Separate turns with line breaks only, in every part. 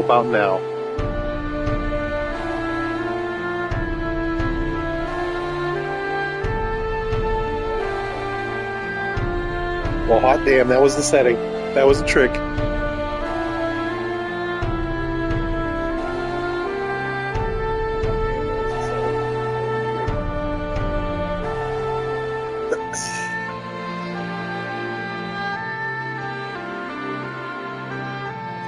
about now? Well, hot damn, that was the setting. That was a trick.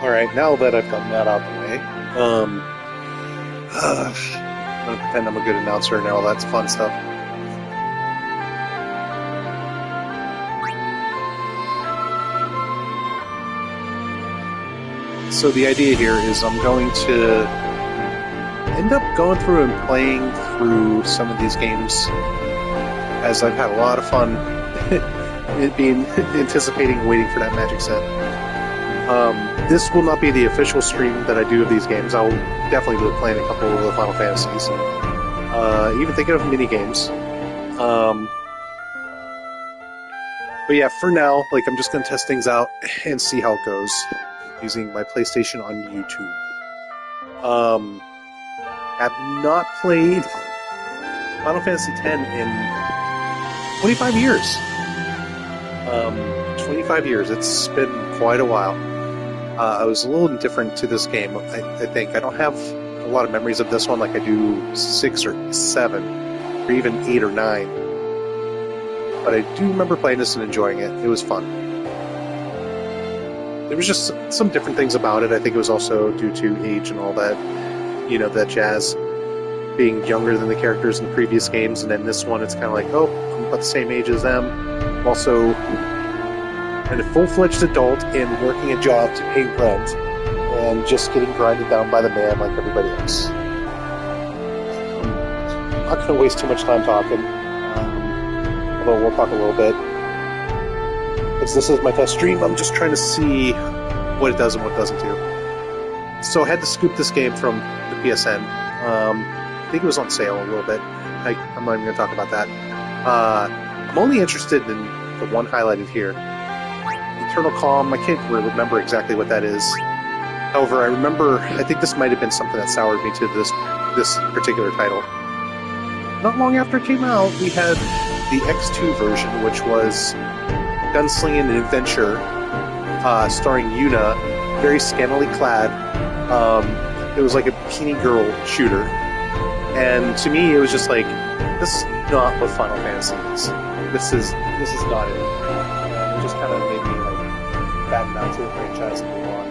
Alright, now that I've gotten that out of the way, I'm gonna pretend I'm a good announcer and all that fun stuff. So the idea here is I'm going to end up going through and playing through some of these games, as I've had a lot of fun anticipating waiting for that magic set. This will not be the official stream that I do of these games. I'll definitely be playing a couple of the Final Fantasies. Even thinking of mini games. But yeah, for now, I'm just going to test things out and see how it goes using my PlayStation on YouTube. I've not played Final Fantasy X in 25 years. 25 years. It's been quite a while. I was a little indifferent to this game, I think. I don't have a lot of memories of this one like I do 6 or 7, or even 8 or 9. But I do remember playing this and enjoying it. It was fun. There was just some different things about it. I think it was also due to age and all that, that jazz. Being younger than the characters in the previous games, and then this one, it's kind of like, oh, I'm about the same age as them. I'm also a full-fledged adult and working a job to pay rent, and just getting grinded down by the man like everybody else. I'm not going to waste too much time talking, although we'll talk a little bit. Because this is my test stream, I'm just trying to see what it does and what it doesn't do. So I had to scoop this game from the PSN. I think it was on sale a little bit. I'm not even going to talk about that. I'm only interested in the one highlighted here. Eternal Calm, I can't remember exactly what that is. However, I think this might have been something that soured me to this particular title. Not long after it came out, we had the X2 version, which was gunslinging and adventure, starring Yuna, very scantily clad. It was like a bikini girl shooter. And to me, it was just like, this is not what Final Fantasy is. This is not it. And it just kind of made me batten down to the franchise and move on.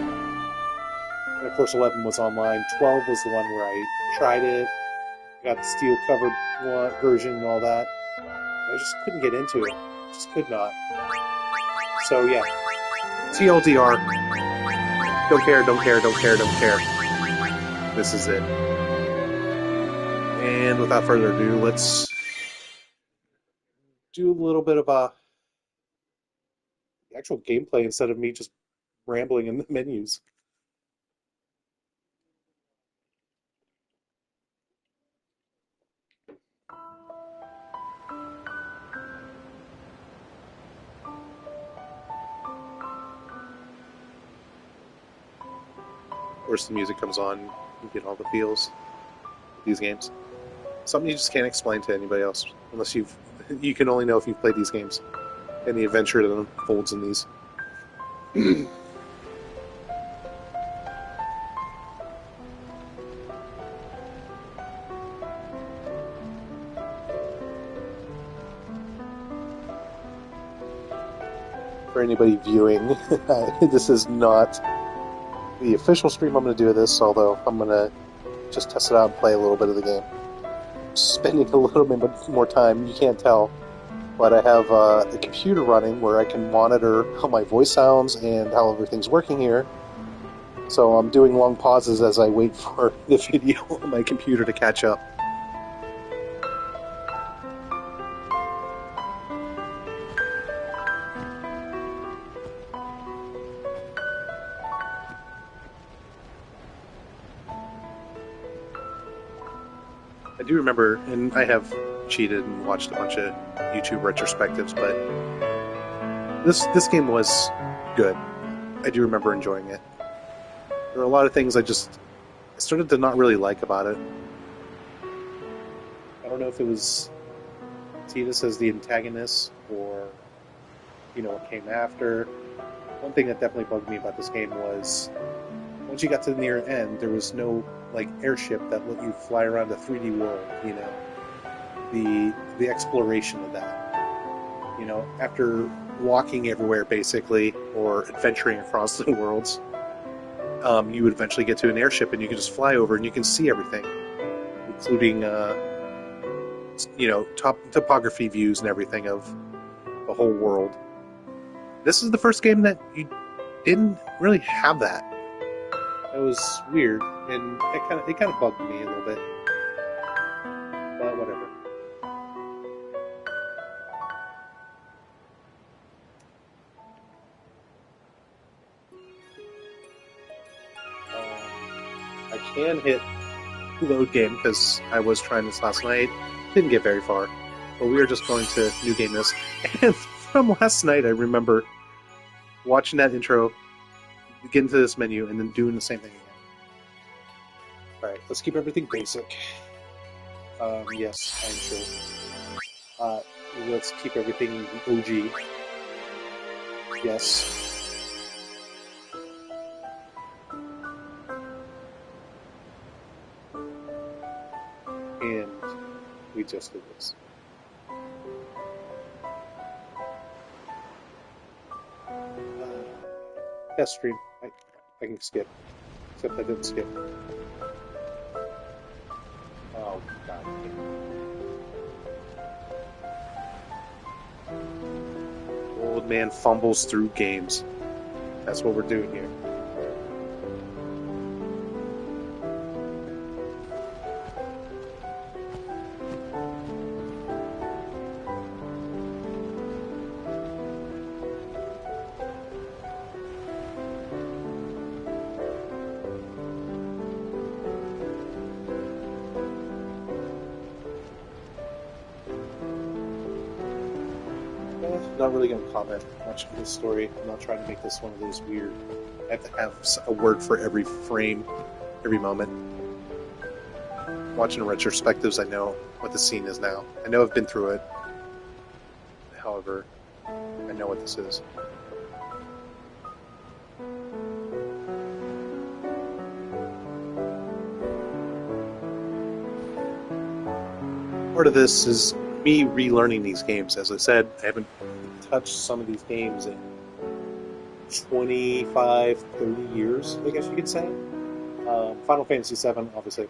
And of course, 11 was online. 12 was the one where I tried it, got the steel covered version and all that. I just couldn't get into it. Just could not. So yeah, TLDR. Don't care, don't care, don't care, don't care. This is it. And without further ado, let's do a little bit of actual gameplay instead of me just rambling in the menus. Of course, the music comes on, you get all the feels of these games. Something you just can't explain to anybody else, unless you can only know if you've played these games, and the adventure that unfolds in these. For anybody viewing, this is not the official stream I'm going to do of this, although I'm going to just test it out and play a little bit of the game. Spending a little bit more time, you can't tell, but I have a computer running where I can monitor how my voice sounds and how everything's working here. So I'm doing long pauses as I wait for the video on my computer to catch up. I do remember, and I have cheated and watched a bunch of YouTube retrospectives, but this game was good. I do remember enjoying it. there were a lot of things I started to not really like about it. I don't know if it was Tidus as the antagonist or, what came after. One thing that definitely bugged me about this game was once you got to the near end, there was no airship that let you fly around the 3D world. The exploration of that. After walking everywhere basically or adventuring across the worlds, you would eventually get to an airship and you can just fly over and you can see everything, including topography views and everything of the whole world. This is the first game that you didn't really have that. It was weird, and it kind of bugged me a little bit. But whatever. I can hit load game because I was trying this last night. Didn't get very far, but we were just going to new game this. And from last night, I remember watching that intro, get into this menu, and then doing the same thing again. Alright, let's keep everything basic. Yes, I'm sure. Let's keep everything OG. Yes. And we just did this. Test stream. I can skip. Except I didn't skip. Oh, God. Old man fumbles through games. That's what we're doing here. I'm not really going to comment much on this story. I'm not trying to make this one of those weird. I have to have a word for every frame, every moment. Watching retrospectives, I know what the scene is now. I know I've been through it. However, I know what this is. Part of this is me relearning these games. As I said, I haven't touched some of these games in 25, 30 years, I guess you could say. Final Fantasy VII, obviously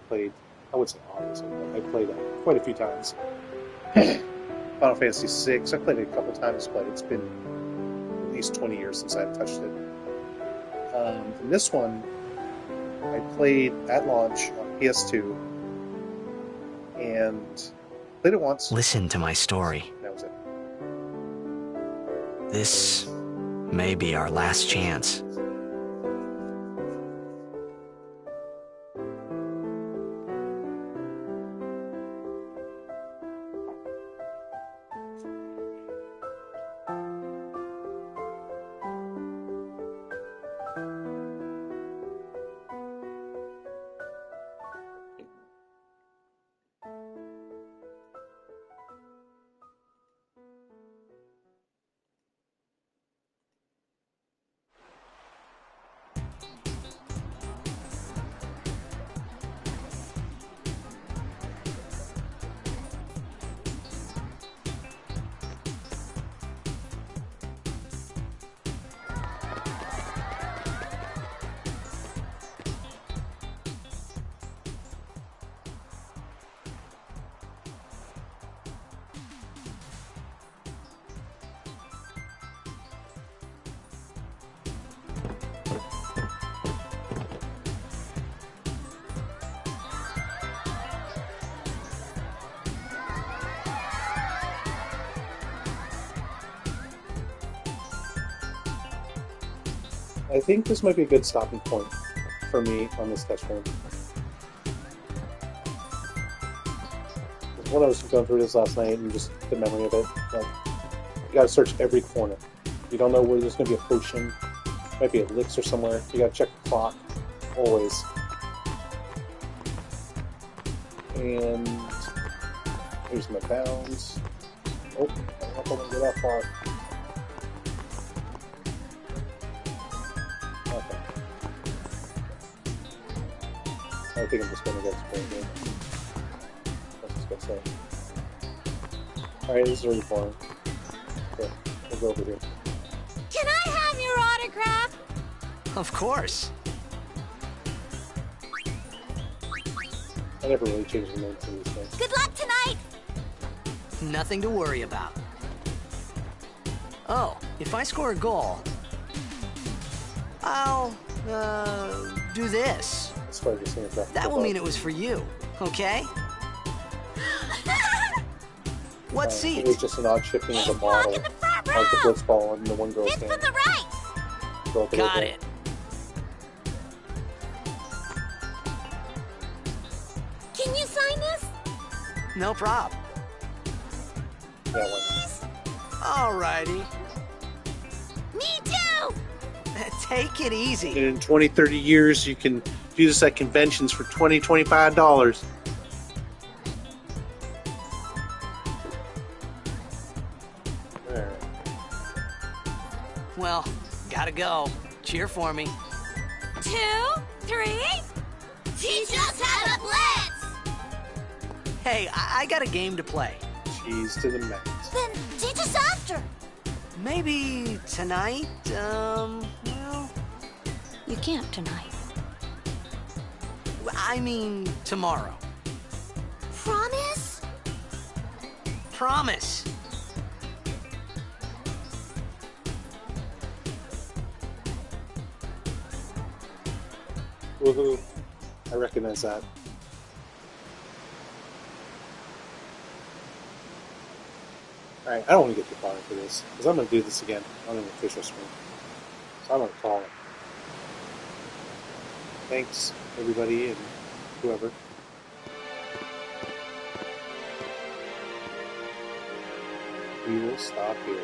I would say obviously, but I played that quite a few times. Final Fantasy VI, I played it a couple times, but it's been at least 20 years since I've touched it. And this one, I played at launch on PS2, and played it once.
Listen to my story.
That was it.
This may be our last chance.
I think this might be a good stopping point for me on this test stream. When I was going through this last night and just the memory of it, you gotta search every corner. You don't know where there's gonna be a potion, might be a elixir somewhere. You gotta check the clock. Always. And here's my bounds. Oh, I don't know if I can go that far. Okay. I think I'm just going to get to point. That's just going to say. Alright, this is already boring. Okay, we'll go over here.
Can I have your autograph?
Of course.
I never really changed the names of these things.
Good luck tonight!
Nothing to worry about. Oh, if I score a goal, I'll, do this.
As far as the cinematography
That will
goes.
mean it was for you, okay? What seat?
It was just an odd shifting of the
Ace block
model.
in the front
Like the
row!
blitz ball and the one girl's
Hit
hand.
from the right!
Go up a little
Got
bit.
it.
Can you sign this?
No prob.
Yeah, one.
Alrighty.
Me too!
Take it easy.
And in 20, 30 years, you can do this at conventions for $20, $25. Alright.
Well, gotta go. Cheer for me.
2, 3. Teach us how to blitz!
Hey, I got a game to play.
Cheese to the max.
Then teach us after.
Maybe tonight, well,
You can't tonight.
I mean tomorrow.
Promise?
Promise.
Woohoo. I recognize that. Alright, I don't want to get too far into this, because I'm going to do this again on an official stream. So I'm going to call it. Thanks, everybody, and whoever. We will stop here.